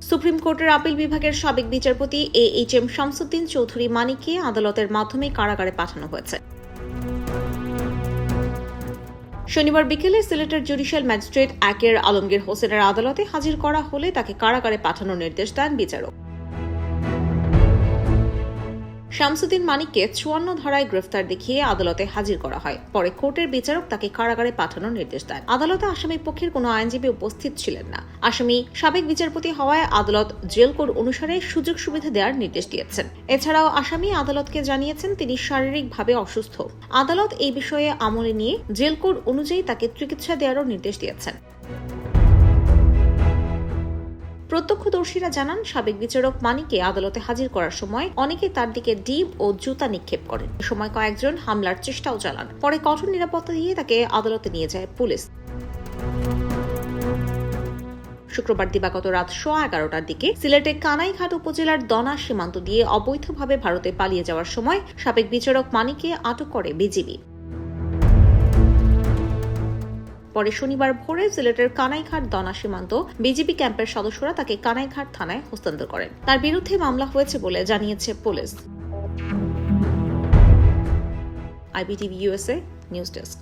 Supreme কোর্টের appeal বিভাগের সাবেক বিচারপতি AHM শামসুদ্দিন চৌধুরী মানিককে আদালতের মাধ্যমে কারাগারে পাঠানো হয়েছে। শনিবার বিকেলে সিলেটের জুডিশিয়াল ম্যাজিস্ট্রেট একের আলমগীর হোসেনের আদালতে হাজির করা হলে তাকে কারাগারে পাঠানোর নির্দেশ দেন বিচারক। শামসুদ্দিন মানিককে ৫৪ ধারায় গ্রেফতার দেখিয়ে আদালতে হাজির করা হয়। পরে কোর্টের বিচারক তাকে কারাগারে পাঠানোর নির্দেশ দেন। আদালতে আসামি পক্ষের কোনো আইনজীবী উপস্থিত ছিলেন না। আসামি সাবেক বিচারপতি হওয়ায় আদালত জেল কোড অনুসারে সুযোগ সুবিধা দেওয়ার নির্দেশ দিয়েছেন। এছাড়াও আসামি আদালতকে জানিয়েছেন তিনি শারীরিকভাবে অসুস্থ। আদালত এই বিষয়ে আমলে নিয়ে জেল কোড অনুযায়ী তাকে চিকিৎসা দেওয়ারও নির্দেশ দিয়েছেন। প্রত্যক্ষদর্শীরা জানান, সাবেক বিচারক মানিককে আদালতে হাজির করার সময় অনেকে তার দিকে ডিম ও জুতা নিক্ষেপ করেন। এ সময় কয়েকজন হামলার চেষ্টাও চালান। পরে কঠোর নিরাপত্তা দিয়ে তাকে আদালতে নিয়ে যায় পুলিশ। শুক্রবার দিবাগত রাত 11:15টার দিকে সিলেটের কানাইঘাট উপজেলার দনা সীমান্ত দিয়ে অবৈধভাবে ভারতে পালিয়ে যাওয়ার সময় সাবেক বিচারক মানিককে আটক করে বিজিবি। পরে শনিবার ভোরে সিলেটের কানাইঘাট দনা সীমান্ত বিজিবি ক্যাম্পের সদস্যরা তাকে কানাইঘাট থানায় হস্তান্তর করেন। তার বিরুদ্ধে মামলা হয়েছে বলে জানিয়েছে police. IBTV USA news desk.